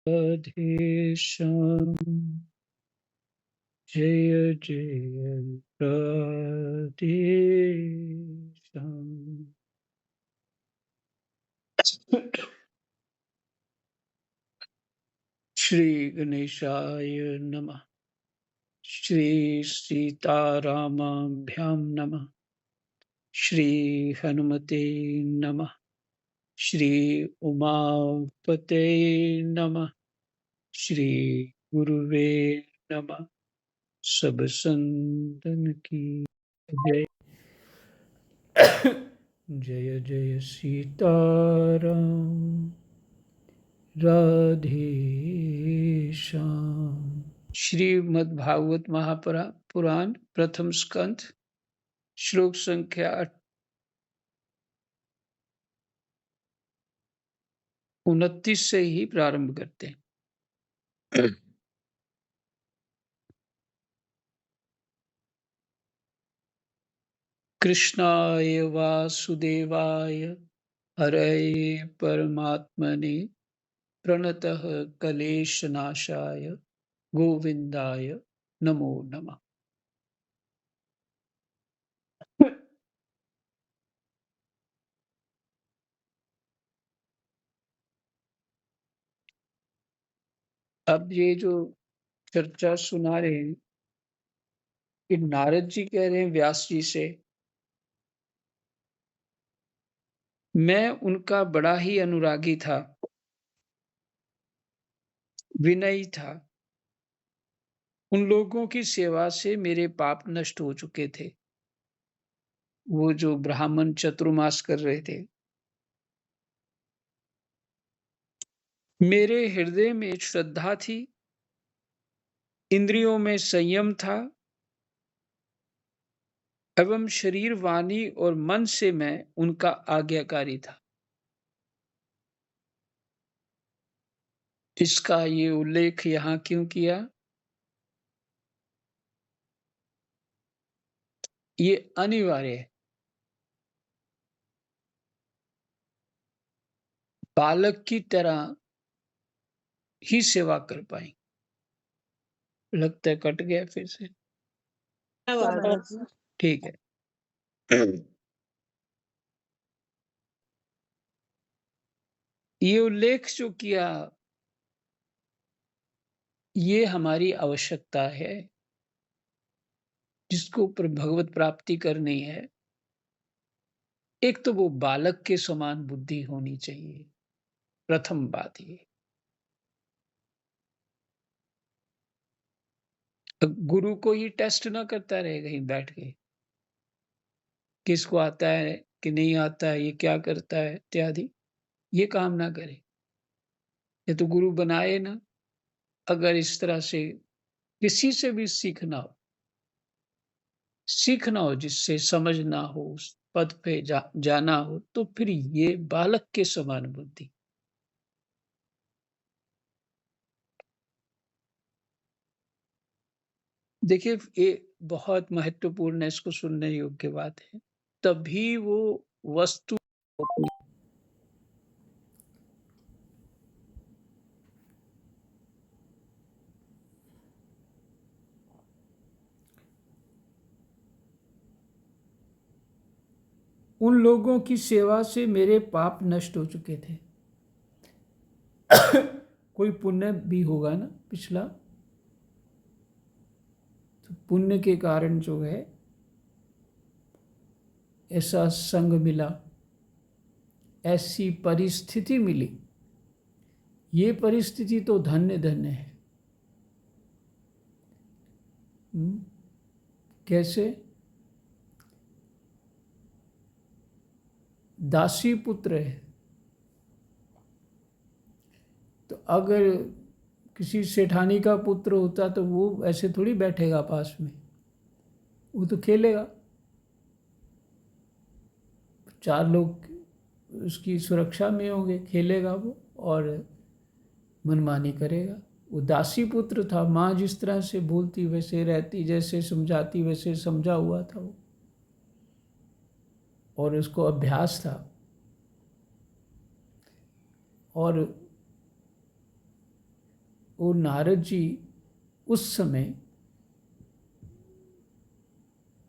राधेश्याम जय जय राधेश्याम। श्री गणेशाय नमः। श्री सीतारामाभ्यां नमः। श्री हनुमते नमः। श्री उमापते नमः। श्री गुरुवे नमः। सब संतन की जय। जय जय सीताराम राधे श्याम। श्रीमद् भागवत महापुराण प्रथम स्कंध श्लोक संख्या 29 से ही प्रारंभ करते हैं। कृष्णाय वासुदेवाय हरये परमात्मने प्रणतः क्लेशनाशाय गोविंदाय नमो नमः। अब ये जो चर्चा सुना रहे हैं कि नारद जी कह रहे हैं व्यास जी से, मैं उनका बड़ा ही अनुरागी था, विनयी था। उन लोगों की सेवा से मेरे पाप नष्ट हो चुके थे। वो जो ब्राह्मण चतुर्मास कर रहे थे, मेरे हृदय में श्रद्धा थी, इंद्रियों में संयम था एवं शरीर, वाणी और मन से मैं उनका आज्ञाकारी था। इसका ये उल्लेख यहाँ क्यों किया? ये अनिवार्य है। बालक की तरह ही सेवा कर पाए। लगता है कट गया फिर से। ठीक है। ये उल्लेख जो किया, ये हमारी आवश्यकता है। जिसको ऊपर भगवत प्राप्ति करनी है, एक तो वो बालक के समान बुद्धि होनी चाहिए। प्रथम बात ये। गुरु को ही टेस्ट ना करता रहे कहीं बैठ के, किसको आता है कि नहीं आता है, ये क्या करता है इत्यादि, ये काम ना करे। ये तो गुरु बनाए ना। अगर इस तरह से किसी से भी सीखना हो जिससे समझना हो, उस पद पे जाना हो, तो फिर ये बालक के समान बुद्धि। देखिए, ये बहुत महत्वपूर्ण है, इसको सुनने योग्य बात है। तभी वो वस्तु उन लोगों की सेवा से मेरे पाप नष्ट हो चुके थे। कोई पुण्य भी होगा ना पिछला, तो पुण्य के कारण जो है ऐसा संग मिला, ऐसी परिस्थिति मिली। ये परिस्थिति तो धन्य धन्य है। कैसे? दासी पुत्र है, तो अगर किसी सेठानी का पुत्र होता तो वो ऐसे थोड़ी बैठेगा पास में, वो तो खेलेगा। 4 लोग उसकी सुरक्षा में होंगे, खेलेगा वो और मनमानी करेगा। वो दासी पुत्र था, माँ जिस तरह से बोलती वैसे रहती, जैसे समझाती वैसे समझा हुआ था वो, और उसको अभ्यास था। और वो नारद जी उस समय,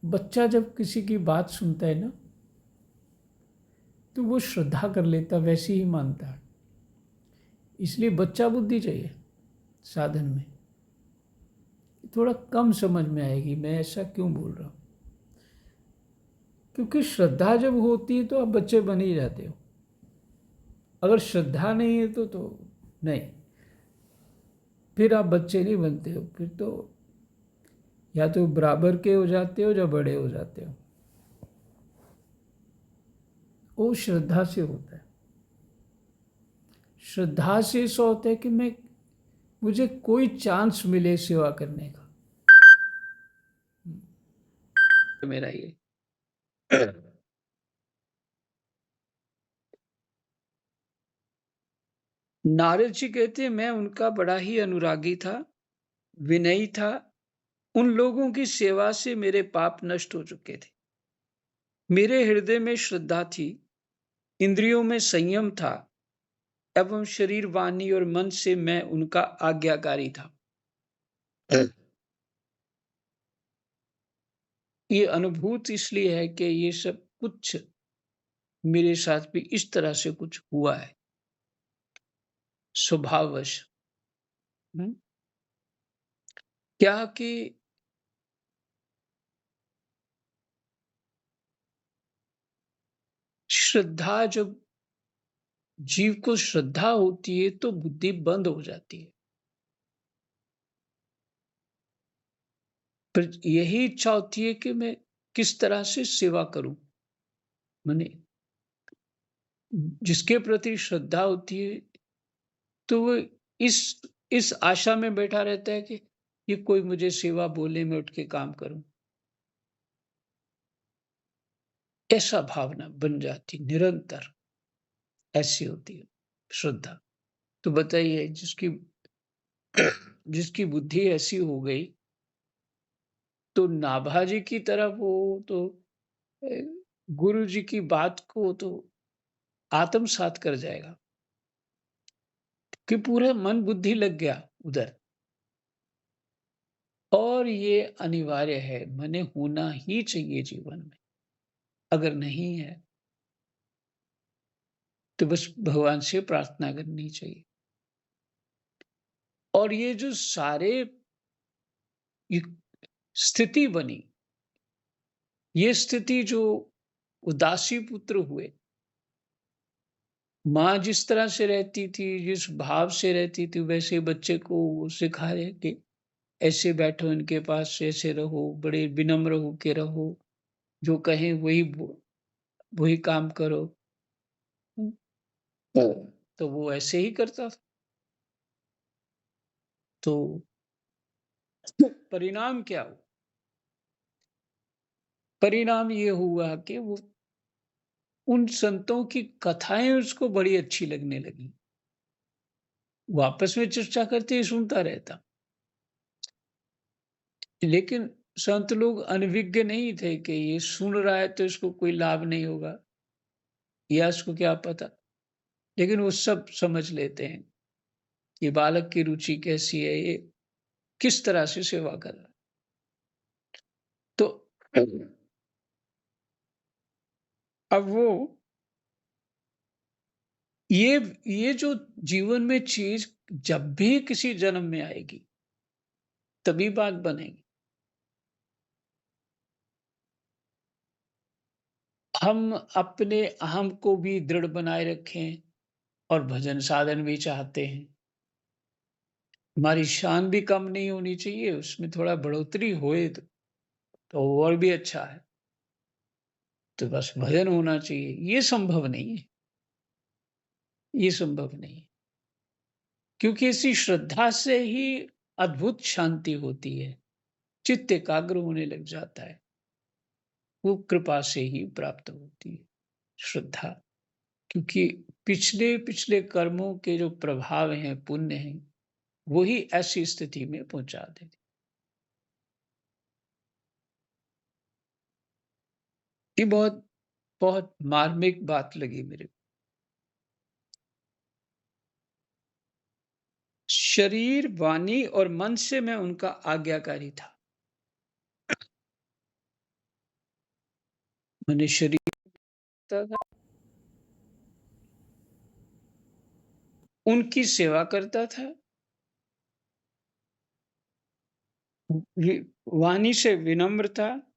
बच्चा जब किसी की बात सुनता है ना, तो वो श्रद्धा कर लेता, वैसे ही मानता है। इसलिए बच्चा बुद्धि चाहिए साधन में। थोड़ा कम समझ में आएगी मैं ऐसा क्यों बोल रहा हूँ, क्योंकि श्रद्धा जब होती है तो आप बच्चे बन ही जाते हो। अगर श्रद्धा नहीं है तो नहीं, फिर आप बच्चे नहीं बनते हो, फिर तो या तो बराबर के हो जाते हो या बड़े हो जाते हो। वो श्रद्धा से होता है। श्रद्धा से ऐसा होता है कि मुझे कोई चांस मिले सेवा करने का, मेरा ये। नारद जी कहते हैं, मैं उनका बड़ा ही अनुरागी था, विनयी था। उन लोगों की सेवा से मेरे पाप नष्ट हो चुके थे। मेरे हृदय में श्रद्धा थी, इंद्रियों में संयम था एवं शरीर, वाणी और मन से मैं उनका आज्ञाकारी था। ये अनुभूत इसलिए है कि ये सब कुछ मेरे साथ भी इस तरह से कुछ हुआ है, स्वभाववश। क्या कि श्रद्धा, जब जीव को श्रद्धा होती है तो बुद्धि बंद हो जाती है। फिर यही इच्छा होती है कि मैं किस तरह से सेवा करूं। माने जिसके प्रति श्रद्धा होती है तो वो इस इस आशा में बैठा रहता है कि ये कोई मुझे सेवा बोले, मैं उठ के काम करूं। ऐसा भावना बन जाती निरंतर, ऐसी होती है श्रद्धा। तो बताइए, जिसकी जिसकी बुद्धि ऐसी हो गई, तो नाभाजी की तरह वो तो गुरु जी की बात को तो आत्मसात कर जाएगा, कि पूरे मन बुद्धि लग गया उधर। और ये अनिवार्य है, माने होना ही चाहिए जीवन में। अगर नहीं है तो बस भगवान से प्रार्थना करनी चाहिए। और ये जो सारे ये स्थिति बनी, ये स्थिति जो उदासी पुत्र हुए, माँ जिस तरह से रहती थी, जिस भाव से रहती थी, वैसे बच्चे को वो सिखा रहे कि ऐसे बैठो इनके पास, ऐसे रहो, बड़े विनम्र होके रहो, जो कहें वही काम करो। तो वो ऐसे ही करता था। तो परिणाम क्या हुआ? परिणाम ये हुआ कि वो उन संतों की कथाएं उसको बड़ी अच्छी लगने लगी। वो आपस में चर्चा करते ही सुनता रहता। लेकिन संत लोग अनभिज्ञ नहीं थे कि ये सुन रहा है तो इसको कोई लाभ नहीं होगा, या इसको क्या पता। लेकिन वो सब समझ लेते हैं कि बालक की रुचि कैसी है, ये किस तरह से सेवा कर रहा है। तो अब वो ये जो जीवन में चीज जब भी किसी जन्म में आएगी तभी बात बनेगी। हम अपने अहम को भी दृढ़ बनाए रखें और भजन साधन भी चाहते हैं। हमारी शान भी कम नहीं होनी चाहिए, उसमें थोड़ा बढ़ोतरी होए तो और भी अच्छा है। तो बस भजन होना चाहिए, ये संभव नहीं है। ये संभव नहीं है, क्योंकि इसी श्रद्धा से ही अद्भुत शांति होती है, चित्त एकाग्र होने लग जाता है। वो कृपा से ही प्राप्त होती है श्रद्धा, क्योंकि पिछले पिछले कर्मों के जो प्रभाव हैं, पुण्य हैं, वही ऐसी स्थिति में पहुंचा देते। ये बहुत बहुत मार्मिक बात लगी मेरे को। शरीर, वाणी और मन से मैं उनका आज्ञाकारी था। मैंने शरीर करता था, उनकी सेवा करता था, वाणी से विनम्र था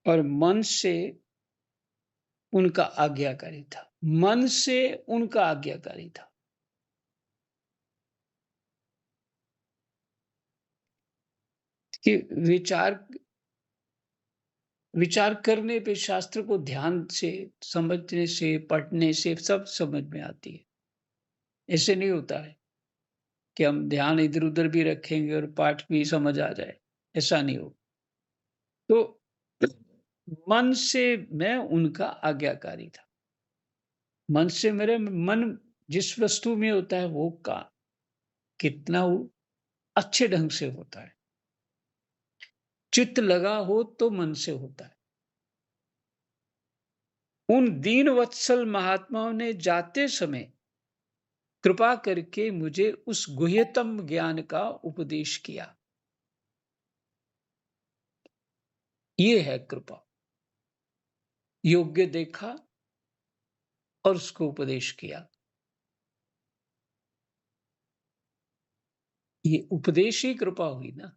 और मन से उनका आज्ञाकारी था। मन से उनका आज्ञाकारी था। कि विचार विचार करने पे शास्त्र को ध्यान से समझने से, पढ़ने से सब समझ में आती है। ऐसे नहीं होता है कि हम ध्यान इधर-उधर भी रखेंगे और पाठ भी समझ आ जाए, ऐसा नहीं हो। तो मन से मैं उनका आज्ञाकारी था। मन से मेरे मन जिस वस्तु में होता है वो का कितना वो अच्छे ढंग से होता है। चित्त लगा हो तो मन से होता है। उन दीन वत्सल महात्माओं ने जाते समय कृपा करके मुझे उस गुह्यतम ज्ञान का उपदेश किया। ये है कृपा। योग्य देखा और उसको उपदेश किया। ये उपदेश ही कृपा हुई ना।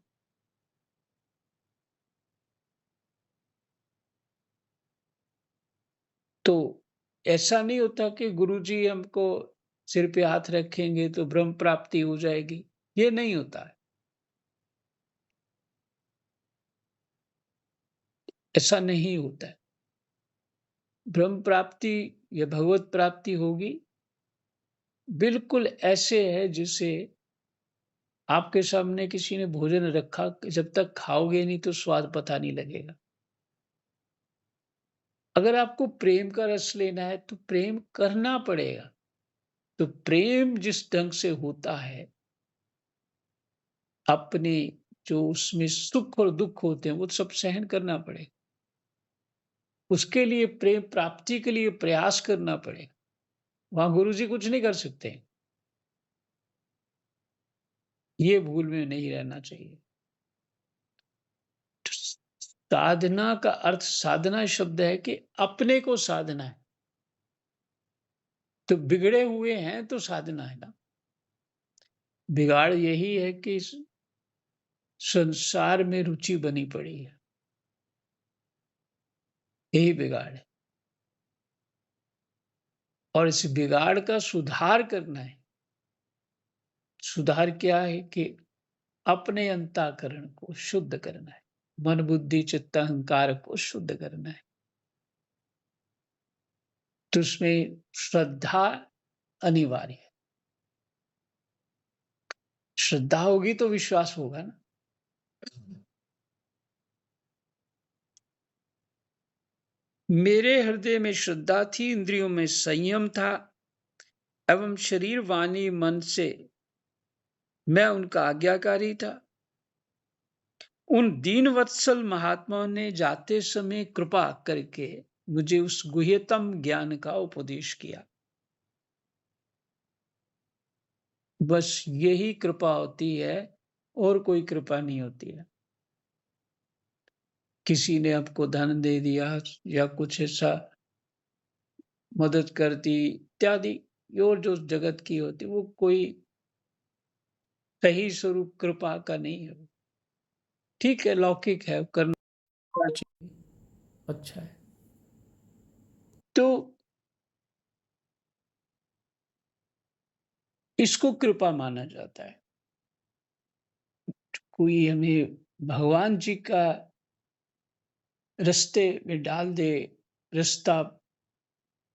तो ऐसा नहीं होता कि गुरुजी हमको सिर पे हाथ रखेंगे तो ब्रह्म प्राप्ति हो जाएगी। ये नहीं होता है। ऐसा नहीं होता है। ब्रह्म प्राप्ति या भगवत प्राप्ति होगी बिल्कुल ऐसे है जैसे आपके सामने किसी ने भोजन रखा, जब तक खाओगे नहीं तो स्वाद पता नहीं लगेगा। अगर आपको प्रेम का रस लेना है तो प्रेम करना पड़ेगा। तो प्रेम जिस ढंग से होता है, अपने जो उसमें सुख और दुख होते हैं वो सब सहन करना पड़ेगा। उसके लिए प्रेम प्राप्ति के लिए प्रयास करना पड़ेगा। वहां गुरुजी कुछ नहीं कर सकते। ये भूल में नहीं रहना चाहिए। साधना का अर्थ, साधना शब्द है कि अपने को साधना है। तो बिगड़े हुए हैं तो साधना है ना। बिगाड़ यही है कि इस संसार में रुचि बनी पड़ी है। यही बिगाड़ है। और इस बिगाड़ का सुधार करना है। सुधार क्या है कि अपने अंतःकरण को शुद्ध करना है। मन, बुद्धि, चित्त, अहंकार को शुद्ध करना है। तो उसमें श्रद्धा अनिवार्य है। श्रद्धा होगी तो विश्वास होगा ना। मेरे हृदय में श्रद्धा थी, इंद्रियों में संयम था एवं शरीर, वाणी, मन से मैं उनका आज्ञाकारी था। उन दीन वत्सल महात्माओं ने जाते समय कृपा करके मुझे उस गुह्यतम ज्ञान का उपदेश किया। बस यही कृपा होती है और कोई कृपा नहीं होती है। किसी ने आपको धन दे दिया या कुछ ऐसा मदद कर दी इत्यादि, और जो जगत की होती वो कोई सही स्वरूप कृपा का नहीं है। ठीक है, लौकिक है, करना चाहिए, अच्छा है। तो इसको कृपा माना जाता है। कोई हमें भगवान जी का रास्ते में डाल दे, रास्ता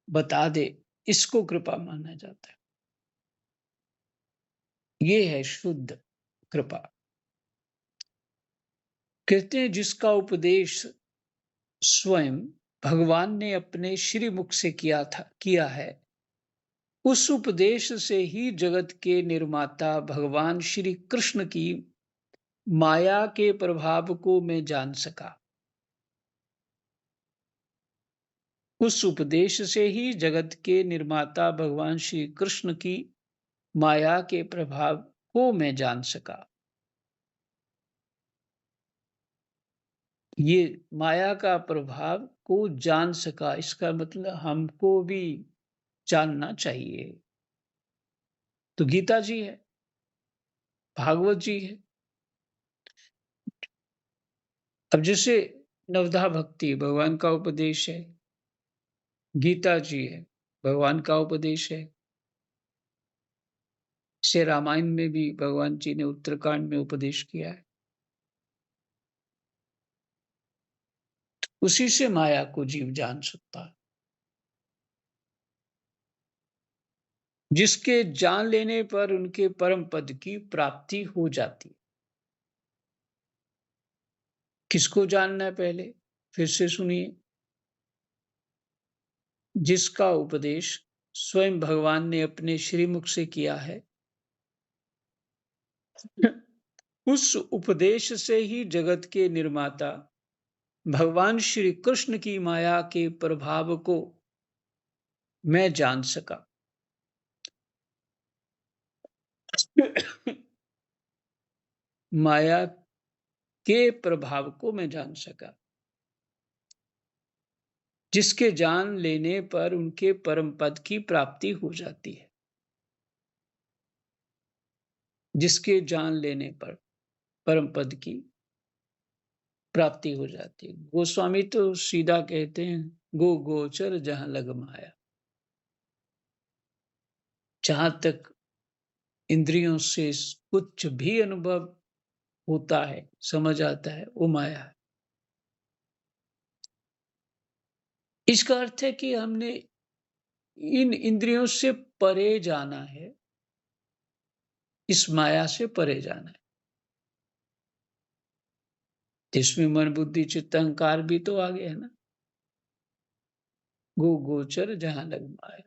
बता दे, इसको कृपा माना जाता है। ये है शुद्ध कृपा। कहते हैं जिसका उपदेश स्वयं भगवान ने अपने श्रीमुख से किया है, उस उपदेश से ही जगत के निर्माता भगवान श्री कृष्ण की माया के प्रभाव को मैं जान सका। उस उपदेश से ही जगत के निर्माता भगवान श्री कृष्ण की माया के प्रभाव को मैं जान सका। ये माया का प्रभाव को जान सका, इसका मतलब हमको भी जानना चाहिए। तो गीता जी है, भागवत जी है। अब जैसे नवधा भक्ति भगवान का उपदेश है, गीता जी है, भगवान का उपदेश है। इसे रामायण में भी भगवान जी ने उत्तरकांड में उपदेश किया है। उसी से माया को जीव जान सकता है। जिसके जान लेने पर उनके परम पद की प्राप्ति हो जाती है। किसको जानना है पहले? फिर से सुनिए। जिसका उपदेश स्वयं भगवान ने अपने श्रीमुख से किया है, उस उपदेश से ही जगत के निर्माता भगवान श्री कृष्ण की माया के प्रभाव को मैं जान सका। माया के प्रभाव को मैं जान सका, जिसके जान लेने पर उनके परम पद की प्राप्ति हो जाती है। जिसके जान लेने पर परम पद की प्राप्ति हो जाती है। गोस्वामी तो सीधा कहते हैं, गो गोचर जहां लग माया। जहां तक इंद्रियों से कुछ भी अनुभव होता है, समझ आता है, वो माया है। इसका अर्थ है कि हमने इन इंद्रियों से परे जाना है, इस माया से परे जाना है। जिसमें मन बुद्धि चित्त अहंकार भी तो आ गया है ना। गो गोचर जहां लग माया।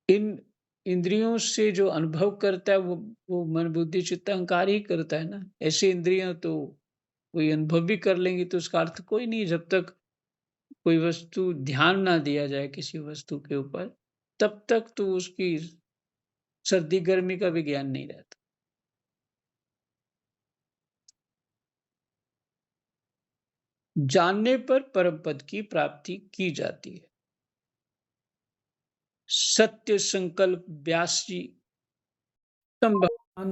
इन इंद्रियों से जो अनुभव करता है वो मन बुद्धि चित्त अहंकार ही करता है ना। ऐसे इंद्रियां तो कोई अनुभव भी कर लेंगी तो उसका अर्थ कोई नहीं, जब तक कोई वस्तु ध्यान ना दिया जाए किसी वस्तु के ऊपर, तब तक तो उसकी सर्दी गर्मी का भी ज्ञान नहीं रहता। जानने पर परम पद की प्राप्ति की जाती है। सत्य संकल्प व्यास जी भगवान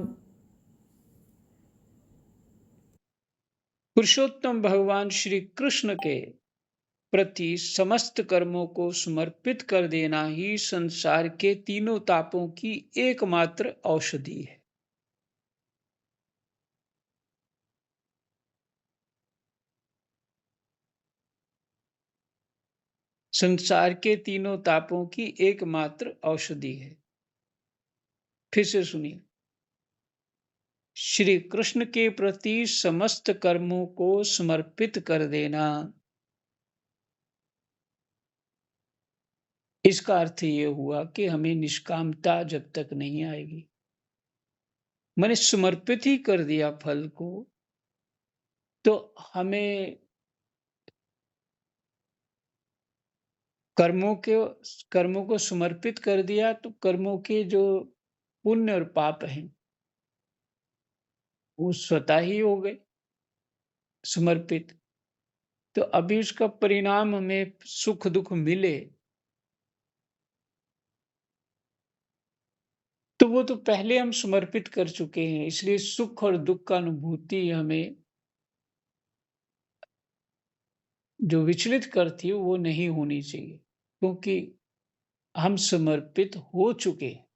पुरुषोत्तम भगवान श्री कृष्ण के प्रति समस्त कर्मों को समर्पित कर देना ही संसार के तीनों तापों की एकमात्र औषधि है। संसार के तीनों तापों की एकमात्र औषधि है। फिर से सुनिए। श्री कृष्ण के प्रति समस्त कर्मों को समर्पित कर देना, इसका अर्थ ये हुआ कि हमें निष्कामता जब तक नहीं आएगी, मैंने समर्पित ही कर दिया फल को, तो हमें कर्मों को समर्पित कर दिया, तो कर्मों के जो पुण्य और पाप हैं वो स्वतः ही हो गए समर्पित। तो अभी उसका परिणाम हमें सुख दुख मिले, तो वो तो पहले हम समर्पित कर चुके हैं, इसलिए सुख और दुख का अनुभूति हमें जो विचलित करती है वो नहीं होनी चाहिए, क्योंकि हम समर्पित हो चुके हैं।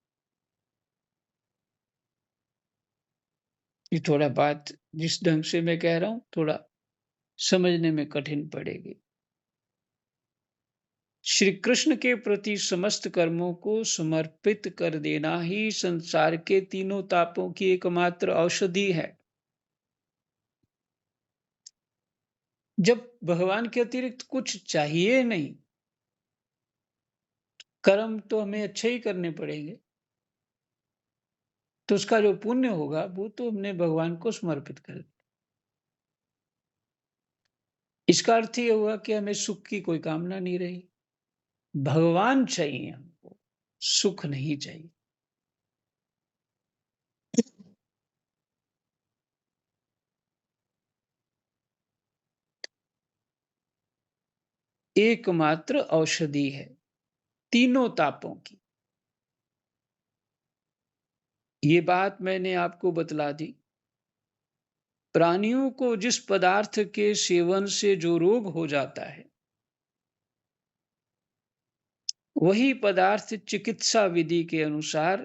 ये थोड़ा बात जिस ढंग से मैं कह रहा हूं, थोड़ा समझने में कठिन पड़ेगी। श्री कृष्ण के प्रति समस्त कर्मों को समर्पित कर देना ही संसार के तीनों तापों की एकमात्र औषधि है। जब भगवान के अतिरिक्त कुछ चाहिए नहीं, कर्म तो हमें अच्छे ही करने पड़ेंगे, तो उसका जो पुण्य होगा वो तो हमने भगवान को समर्पित कर दिया। इसका अर्थ ये हुआ कि हमें सुख की कोई कामना नहीं रही। भगवान चाहिए हमको, सुख नहीं चाहिए। एकमात्र औषधि है तीनों तापों की। ये बात मैंने आपको बतला दी। प्राणियों को जिस पदार्थ के सेवन से जो रोग हो जाता है, वही पदार्थ चिकित्सा विधि के अनुसार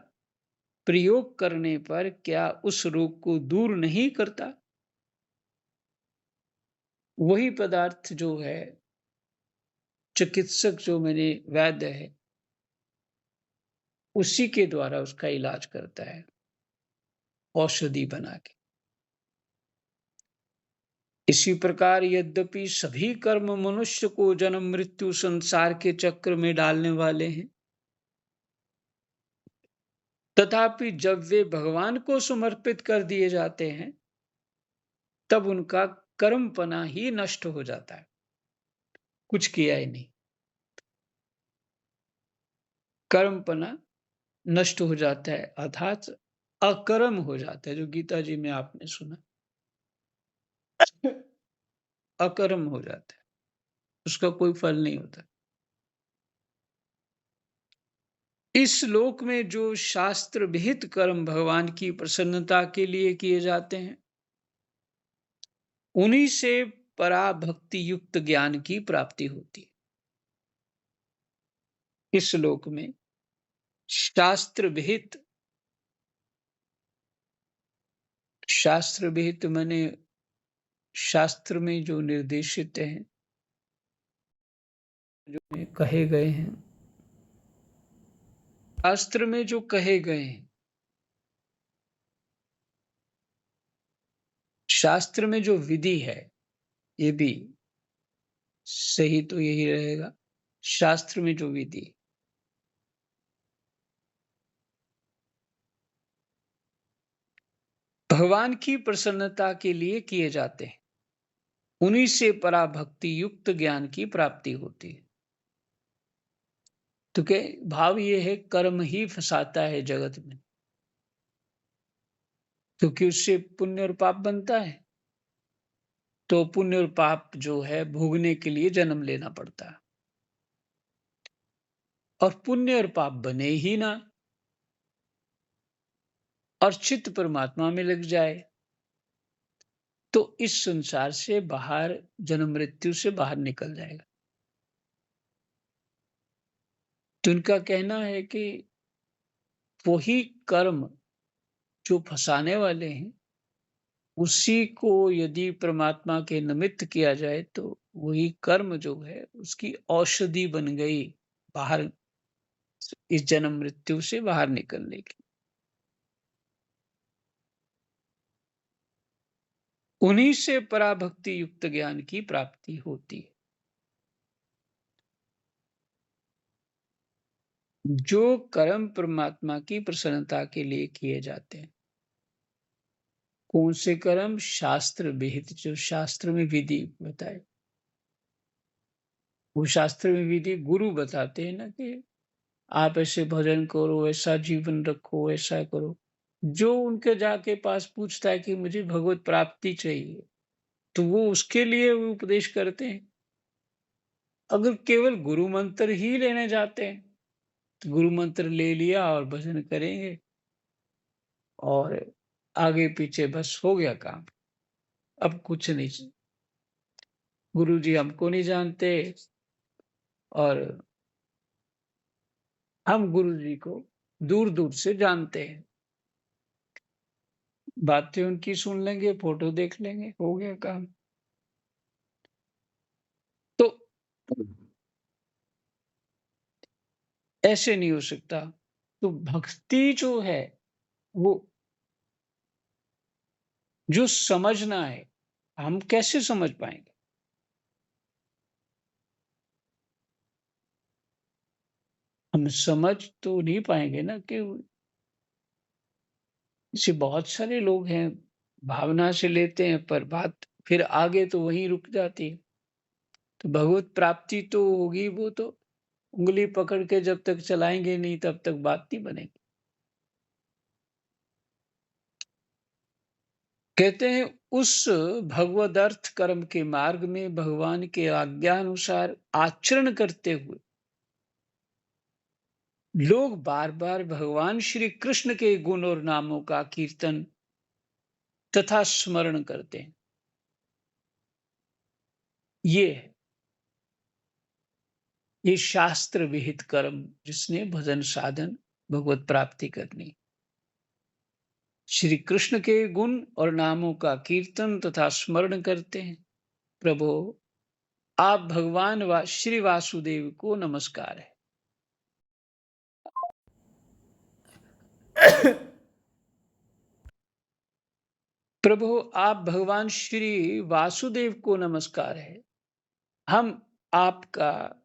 प्रयोग करने पर क्या उस रोग को दूर नहीं करता? वही पदार्थ जो है, चिकित्सक जो मेरे वैद्य है, उसी के द्वारा उसका इलाज करता है, औषधि बना के। इसी प्रकार यद्यपि सभी कर्म मनुष्य को जन्म मृत्यु संसार के चक्र में डालने वाले हैं, तथापि जब वे भगवान को समर्पित कर दिए जाते हैं, तब उनका कर्मपना ही नष्ट हो जाता है। कुछ किया ही नहीं, कर्मपना नष्ट हो जाता है, अर्थात अकर्म हो जाता है, जो गीता जी में आपने सुना। अकर्म हो जाता है, उसका कोई फल नहीं होता। इस लोक में जो शास्त्र विहित कर्म भगवान की प्रसन्नता के लिए किए जाते हैं, उन्हीं से पराभक्ति युक्त ज्ञान की प्राप्ति होती है। इस लोक में शास्त्र विहित, शास्त्र विहित माने शास्त्र में जो निर्देशित हैं, जो कहे गए हैं, शास्त्र में जो कहे गए हैं, शास्त्र में जो विधि है, ये भी सही तो यही रहेगा। शास्त्र में जो विधि भगवान की प्रसन्नता के लिए किए जाते हैं, उन्हीं से पराभक्ति युक्त ज्ञान की प्राप्ति होती है। तो क्या भाव ये है, कर्म ही फंसाता है जगत में, क्योंकि उससे पुण्य और पाप बनता है। तो पुण्य और पाप जो है भोगने के लिए जन्म लेना पड़ता है, और पुण्य और पाप बने ही ना, और चित्त परमात्मा में लग जाए, तो इस संसार से बाहर, जन्म मृत्यु से बाहर निकल जाएगा। तो उनका कहना है कि वही कर्म जो फंसाने वाले हैं, उसी को यदि परमात्मा के निमित्त किया जाए, तो वही कर्म जो है उसकी औषधि बन गई, बाहर, इस जन्म मृत्यु से बाहर निकलने की। उन्हीं से पराभक्ति युक्त ज्ञान की प्राप्ति होती है। जो कर्म परमात्मा की प्रसन्नता के लिए किए जाते हैं, कौन से कर्म? शास्त्र विहित, जो शास्त्र में विधि बताए, वो शास्त्र में विधि गुरु बताते हैं ना, कि आप ऐसे भजन करो, ऐसा जीवन रखो, ऐसा करो। जो उनके जाके पास पूछता है कि मुझे भगवत प्राप्ति चाहिए, तो वो उसके लिए वो उपदेश करते हैं। अगर केवल गुरु मंत्र ही लेने जाते हैं, तो गुरु मंत्र ले लिया और भजन करेंगे, और आगे पीछे बस हो गया काम। अब कुछ नहीं, गुरु जी हमको नहीं जानते, और हम गुरु जी को दूर दूर से जानते हैं। बातें उनकी सुन लेंगे, फोटो देख लेंगे, हो गया काम। तो ऐसे नहीं हो सकता। तो भक्ति जो है, वो जो समझना है, हम कैसे समझ पाएंगे? हम समझ तो नहीं पाएंगे ना, कि जैसे बहुत सारे लोग हैं, भावना से लेते हैं, पर बात फिर आगे तो वहीं रुक जाती है। तो भगवत प्राप्ति तो होगी, वो तो उंगली पकड़ के जब तक चलाएंगे नहीं तब तक बात नहीं बनेगी। कहते हैं उस भगवद अर्थ कर्म के मार्ग में भगवान के आज्ञानुसार आचरण करते हुए लोग बार बार भगवान श्री कृष्ण के गुण और नामों का कीर्तन तथा स्मरण करते हैं। ये है ये शास्त्र विहित कर्म, जिसने भजन साधन भगवत प्राप्ति करनी। श्री कृष्ण के गुण और नामों का कीर्तन तथा स्मरण करते हैं। प्रभु, आप भगवान श्री वासुदेव को नमस्कार है। प्रभु, आप भगवान श्री वासुदेव को नमस्कार है। हम आपका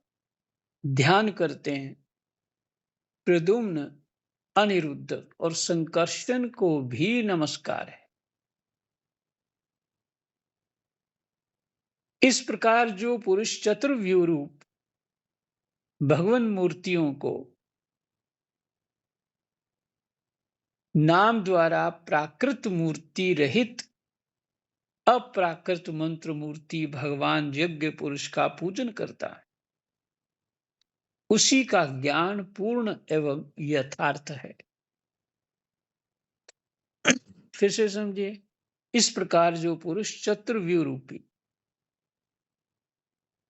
ध्यान करते हैं। प्रद्युम्न, अनिरुद्ध और संकर्षण को भी नमस्कार है। इस प्रकार जो पुरुष चतुर्व्यूह रूप भगवान मूर्तियों को नाम द्वारा प्राकृत मूर्ति रहित अप्राकृत मंत्र मूर्ति भगवान यज्ञ पुरुष का पूजन करता है, उसी का ज्ञान पूर्ण एवं यथार्थ है। फिर से समझिए, इस प्रकार जो पुरुष चतुर्व्यूह रूपी,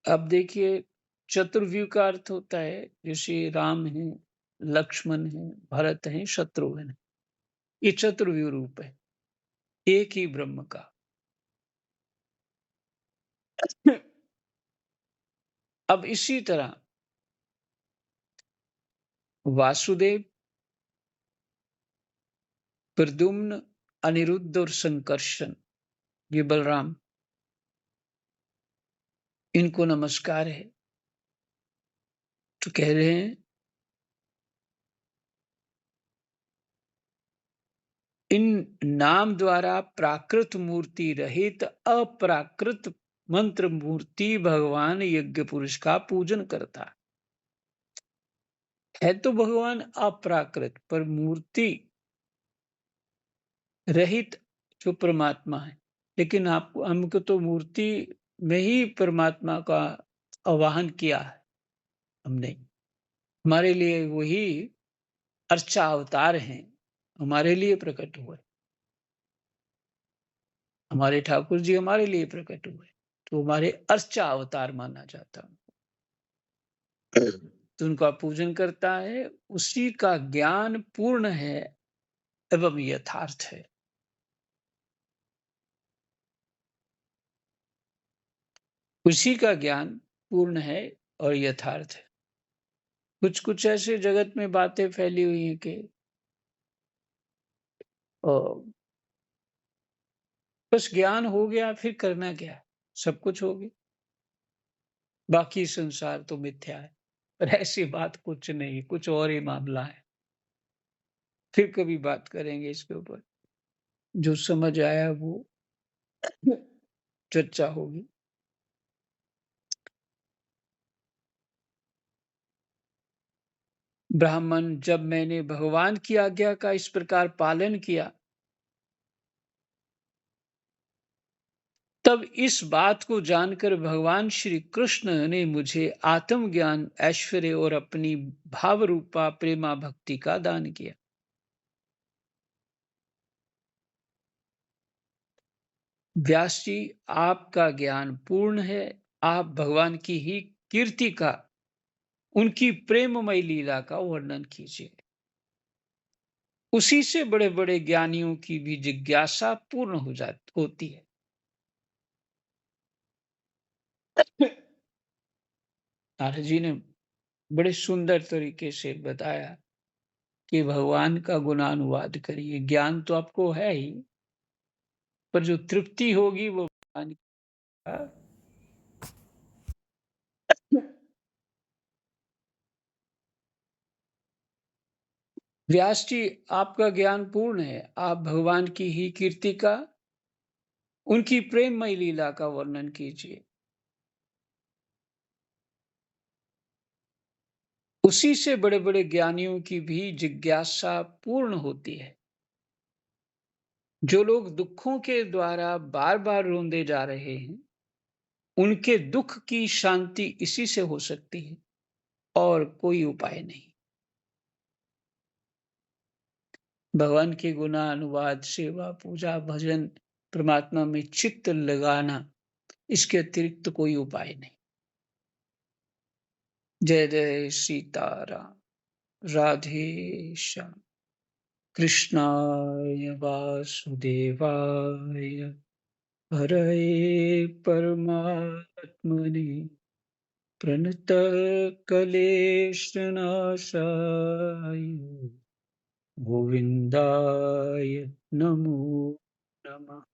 अब देखिए चतुर्व्यूह का अर्थ होता है जैसे राम है, लक्ष्मण है, भरत है, शत्रुघ्न है, ये चतुर्व्यूह रूप है एक ही ब्रह्म का। अब इसी तरह वासुदेव, प्रद्युम्न, अनिरुद्ध और संकर्षण, ये बलराम, इनको नमस्कार है। तो कह रहे हैं इन नाम द्वारा प्राकृत मूर्ति रहित अप्राकृत मंत्र मूर्ति भगवान यज्ञ पुरुष का पूजन करता है। तो भगवान अप्राकृत पर मूर्ति रहित जो परमात्मा है, लेकिन आपको हमको तो मूर्ति में ही परमात्मा का आवाहन किया है हमने। हमारे लिए वही अर्चा अवतार हैं, हमारे लिए प्रकट हुए, हमारे ठाकुर जी हमारे लिए प्रकट हुए, तो हमारे अर्चा अवतार माना जाता है। तो उनका पूजन करता है, उसी का ज्ञान पूर्ण है एवं यथार्थ है। उसी का ज्ञान पूर्ण है और यथार्थ है। कुछ कुछ ऐसे जगत में बातें फैली हुई हैं कि बस ज्ञान हो गया फिर करना क्या है, सब कुछ हो गया, बाकी संसार तो मिथ्या है। पर ऐसी बात कुछ नहीं, कुछ और ही मामला है। फिर कभी बात करेंगे इसके ऊपर, जो समझ आया वो चर्चा होगी। ब्राह्मण, जब मैंने भगवान की आज्ञा का इस प्रकार पालन किया, तब इस बात को जानकर भगवान श्री कृष्ण ने मुझे आत्मज्ञान, ऐश्वर्य और अपनी भाव रूपा प्रेमा भक्ति का दान किया। व्यास जी, आपका ज्ञान पूर्ण है, आप भगवान की ही कीर्ति का, उनकी प्रेममय लीला का वर्णन कीजिए। उसी से बड़े बड़े ज्ञानियों की भी जिज्ञासा पूर्ण होती है। नारद जी ने बड़े सुंदर तरीके से बताया कि भगवान का गुणानुवाद करिए। ज्ञान तो आपको है ही, पर जो तृप्ति होगी वो भगवान का। व्यास जी, आपका ज्ञान पूर्ण है, आप भगवान की ही कीर्ति का, उनकी प्रेममय लीला का वर्णन कीजिए। उसी से बड़े-बड़े ज्ञानियों की भी जिज्ञासा पूर्ण होती है। जो लोग दुखों के द्वारा बार-बार रोंदे जा रहे हैं, उनके दुःख की शांति इसी से हो सकती है और कोई उपाय नहीं। भगवान के गुणानुवाद, सेवा, पूजा, भजन, परमात्मा में चित्त लगाना, इसके अतिरिक्त कोई उपाय नहीं। जय जय सीताराम। राधे श्याम। कृष्णाय वासुदेवाय हरये परमात्मने प्रणतक्लेशनाशाय गोविन्दाय नमो नमः।